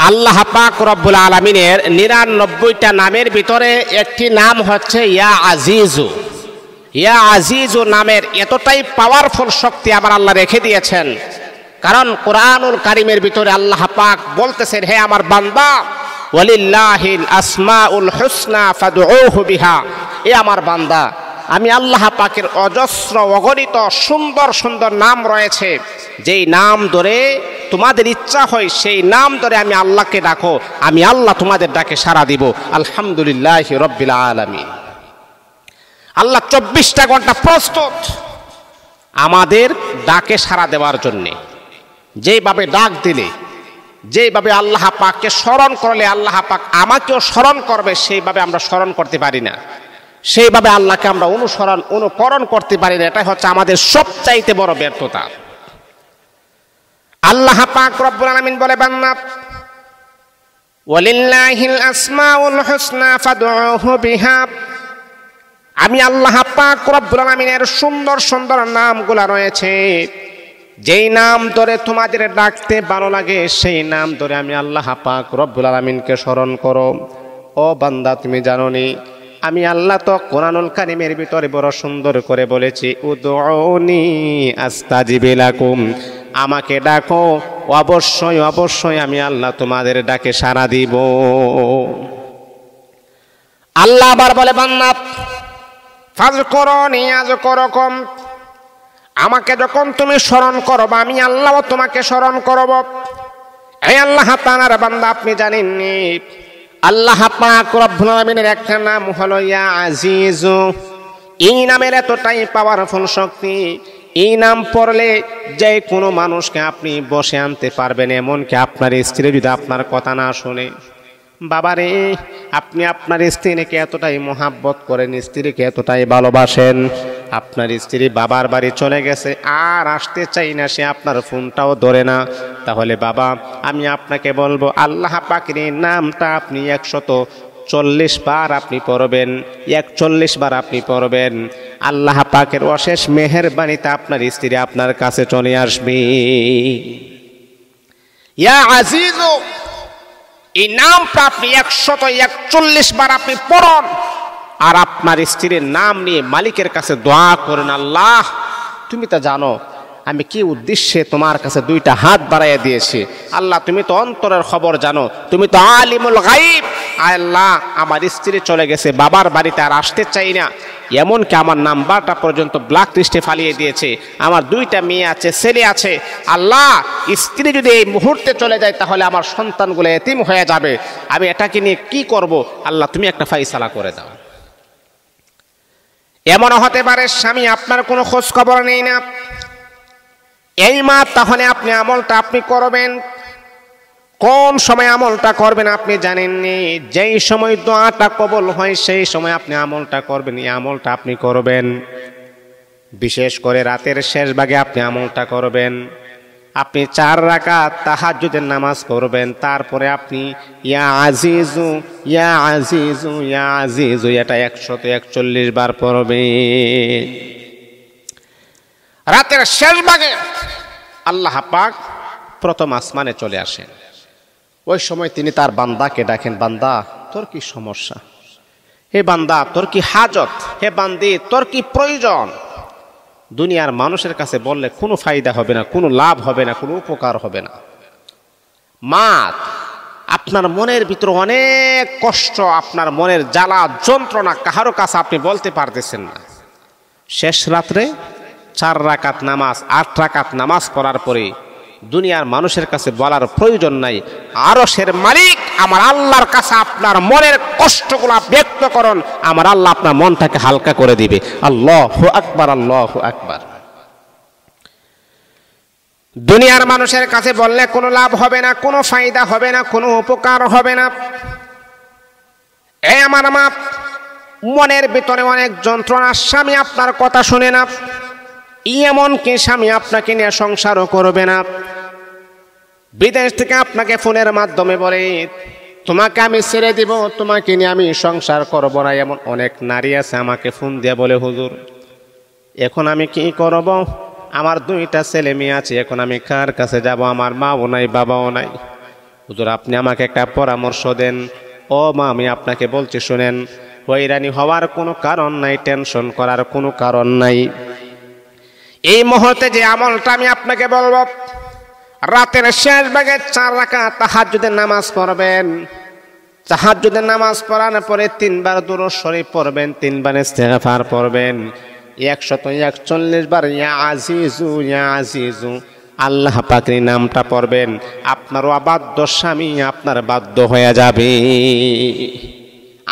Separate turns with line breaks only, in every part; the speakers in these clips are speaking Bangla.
আল্লাহ পাক রব্বুল আলামিনের ৯৯টা নামের ভিতরে একটি নাম হচ্ছে ইয়া আজিজু। ইয়া আজিজু নামের এতটাই পাওয়ারফুল শক্তি আমার আল্লাহ রেখে দিয়েছেন, কারণ কোরআনুল কারীমের ভিতরে আল্লাহ পাক বলতেছেন, হে আমার বান্দা, ওয়ালিল্লাহিল আসমাউল হুসনা ফাদউহু বিহা। এ আমার বান্দা, আমি আল্লাহ পাকের অজস্র অগণিত সুন্দর সুন্দর নাম রয়েছে, যেই নাম ধরে তোমাদের ইচ্ছা হয় সেই নাম ধরে আমি আল্লাহকে ডাকো, আমি আল্লাহ তোমাদের ডাকে সাড়া দিব। আলহামদুলিল্লাহি রাব্বিল আলামিন। আল্লাহ 24টা ঘন্টা প্রস্তুত আমাদের ডাকে সাড়া দেওয়ার জন্যে। যেইভাবে ডাক দিলে, যেইভাবে আল্লাহ পাককে স্মরণ করলে আল্লাহ পাক আমাকেও স্মরণ করবে, সেইভাবে আমরা স্মরণ করতে পারি না, সেইভাবে আল্লাহকে আমরা অনুকরণ করতে পারি না। এটাই হচ্ছে আমাদের সবচাইতে বড় ব্যর্থতা। আল্লাহ পাক রব্বুল আলামিন বলে, বান্দা, ওয়ালিল্লাহিল আসমাউল হুসনা ফাদউহু বিহা। আমি আল্লাহ পাক রব্বুল আলামিনের সুন্দর সুন্দর নামগুলা রয়েছে, যেই নাম ধরে তোমাদের ডাকতে ভালো লাগে সেই নাম ধরে আমি আল্লাহ পাক রব্বুল আলামিনকে স্মরণ করো। ও বান্দা, তুমি জানো নি আমি আল্লাহ তো কোরআনুল কারীমের ভিতরে বড় সুন্দর করে বলেছি, উদউনি আস্তাজিব লাকুম। আমাকে ডাকো, অবশ্যই অবশ্যই আমি আল্লাহ তোমাদের ডাকে সাড়া দিব। আল্লাহ আবার বলে, বান্দা, ফাযকুরুনি আযকুরুকুম। আমাকে যখন তুমি স্মরণ করবা আমি আল্লাহও তোমাকে স্মরণ করব। এই আল্লাহ তাআলার বান্দা, আপনি জানেননি আল্লাহ পাক রব্বুল আলামিনের একটা নাম হলো ইয়া আজিজু। এই নামের এতটাই পাওয়ারফুল শক্তি, এই নাম পড়লে যে কোনো মানুষকে আপনি বসে আনতে পারবেন, এমনকি আপনার স্ত্রী যদি আপনার কথা না শুনে। বাবারে, আপনি আপনার স্ত্রীকে এতটাই মহাব্বত করেন, স্ত্রীকে এতটাই ভালোবাসেন, আপনার স্ত্রী বাবার বাড়ি চলে গেছে আর আসতে চাই না, সে আপনার ফোনটাও ধরে না, তাহলে বাবা আমি আপনাকে বলবো আল্লাহ পাকের নামটা আপনি 140 বার আপনি পড়বেন, 41 বার আপনি পড়বেন। আল্লাহ পাকের অশেষ মেহেরবানিতে আপনার স্ত্রী আপনার কাছে চলে আসবে। ইয়া আজিজু, এই নামটা আপনি 141 বার আপনি পড়ুন, আর আপনার স্ত্রীর নাম নিয়ে মালিকের কাছে দোয়া করেন, আল্লাহ তুমি তো জানো আমি কি উদ্দেশ্যে তোমার কাছে 2টা হাত বাড়াইয়া দিয়েছি। আল্লাহ তুমি তো অন্তরের খবর জানো, তুমি তো আলিমুল গায়ব। আল্লাহ আমার স্ত্রী চলে গেছে, বাবার বাড়িতে আর আসতে চাই না, এমনকি আমার নাম্বারটা পর্যন্ত ব্ল্যাক লিস্টে ফালিয়ে দিয়েছে, আমার 2টা মেয়ে আছে, ছেলে আছে। আল্লাহ স্ত্রী যদি এই মুহূর্তে চলে যায় তাহলে আমার সন্তানগুলো এতিম হয়ে যাবে, আমি এটাকে নিয়ে কি করব? আল্লাহ তুমি একটা ফাইসালা করে দাও। এমনও হতে পারে স্বামী আপনার কোনো খোঁজ খবর নেই না, এই মা, তাহলে আপনি আমলটা আপনি করবেন। কোন সময় আমলটা করবেন আপনি জানেননি, যেই সময় দোয়াটা কবুল হয় সেই সময় আপনি আমলটা করবেন। এই আমলটা আপনি করবেন বিশেষ করে রাতের শেষ ভাগে আপনি আমলটা করবেন। আপনি 4 রাকাত তাহাজ্জুদের নামাজ পড়বেন, তারপরে আপনি ইয়া আজিজু ইয়া আজিজু ইয়া আজিজু এটা 141 বার পড়বেন। রাতের শেষ ভাগে আল্লাহ পাক প্রথম আসমানে চলে আসেন, ওই সময় তিনি তার বান্দাকে ডাকেন, বান্দা তোর কি সমস্যা, হে বান্দা তোর কি হাজত, হে বান্দি তোর কি প্রয়োজন। দুনিয়ার মানুষের কাছে বললে কোনো ফায়দা হবে না, কোনো লাভ হবে না, কোনো উপকার হবে না। মা, আপনার মনের ভিতরে অনেক কষ্ট, আপনার মনের জ্বালা যন্ত্রণা কাহারো কাছে আপনি বলতে পারতেছেন না। শেষ রাত্রে 4 রাকাত নামাজ, 8 রাকাত নামাজ পড়ার পরে দুনিয়ার মানুষের কাছে বলার প্রয়োজন নাই, আরশের মালিক আমার আল্লাহর কাছে আপনার মনের কষ্টগুলা ব্যক্ত করুন, আমার আল্লাহ আপনার মনটাকে হালকা করে দিবে। আল্লাহু আকবার, আল্লাহু আকবার। দুনিয়ার মানুষের কাছে বললে কোনো লাভ হবে না, কোনো ফায়দা হবে না, কোনো উপকার হবে না। এই আমার মা, মনের ভিতরে অনেক যন্ত্রণা, স্বামী আপনার কথা শুনে না, এমনকি স্বামী আপনাকে নিয়ে সংসারও করবে না। বিদেশ থেকে আপনাকে ফোনের মাধ্যমে বলে তোমাকে আমি ছেড়ে দিব, তোমাকে নিয়ে আমি সংসার করব না। এমন অনেক নারী আছে আমাকে ফোন দিয়ে বলে, হুজুর এখন আমি কি করব, আমার 2টা ছেলে মেয়ে আছে, এখন আমি কার কাছে যাব, আমার মাও নাই বাবাও নাই। হুজুর আপনি আমাকে একটা পরামর্শ দেন। ও মা, আমি আপনাকে বলছি শুনেন, হয়রানি হওয়ার কোনো কারণ নাই, টেনশন করার কোনো কারণ নাই। এই মুহূর্তে যে আমলটা আমি আপনাকে বলবো, রাতের শেষ ভাগে 4 রাকাত তাহাজ্জুদের নামাজ পড়বেন। তাহাজ্জুদের নামাজ পড়ানোর পরে 3 বার দুরূদ শরীফ পড়বেন, 3 বার ইস্তিগফার পড়বেন, 141 বার ইয়া আজিজু ইয়া আজিজু আল্লাহ পাকের নামটা পড়বেন। আপনার অবাধ্য স্বামী আপনার বাধ্য হয়ে যাবে।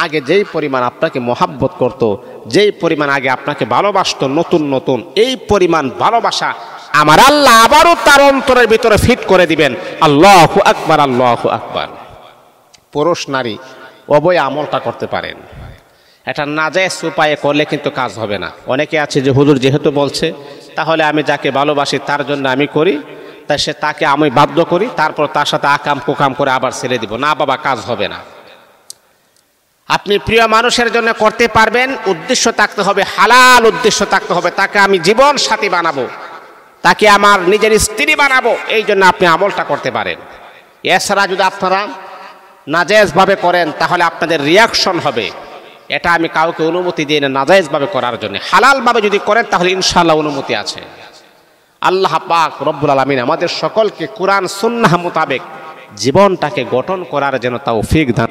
আগে যেই পরিমাণ আপনাকে মহাব্বত করত, যেই পরিমাণ আগে আপনাকে ভালোবাসতো, নতুন নতুন এই পরিমাণ ভালোবাসা আমার আল্লাহ আবারও তার অন্তরের ভিতরে ফিট করে দিবেন। আল্লাহু আকবার, আল্লাহু আকবার। পুরুষ নারী উভয় আমলটা করতে পারেন। এটা নাজায়েজ উপায়ে করলে কিন্তু কাজ হবে না। অনেকে আছে যে হুজুর যেহেতু বলছে, তাহলে আমি যাকে ভালোবাসি তার জন্য আমি করি, তাই সে তাকে আমি বাধ্য করি, তারপর তার সাথে আকাম কুকাম করে আবার ছেড়ে দিব। না বাবা, কাজ হবে না। আপনি প্রিয় মানুষের জন্য করতে পারবেন, উদ্দেশ্য থাকতে হবে, হালাল উদ্দেশ্য থাকতে হবে। তাকে আমি জীবন সাথী বানাবো, তাকে আমার নিজের স্ত্রী বানাবো, এই জন্য আপনি আমলটা করতে পারেন। এছাড়া যদি আপনারা নাজায়েজভাবে করেন তাহলে আপনাদের রিয়াকশন হবে। এটা আমি কাউকে অনুমতি দিই না নাজায়েজভাবে করার জন্য। হালালভাবে যদি করেন তাহলে ইনশাআল্লাহ অনুমতি আছে। আল্লাহ পাক রব্বুল আলামিন আমাদের সকলকে কুরআন সুন্নাহ মোতাবেক জীবনটাকে গঠন করার জন্য তৌফিক দান।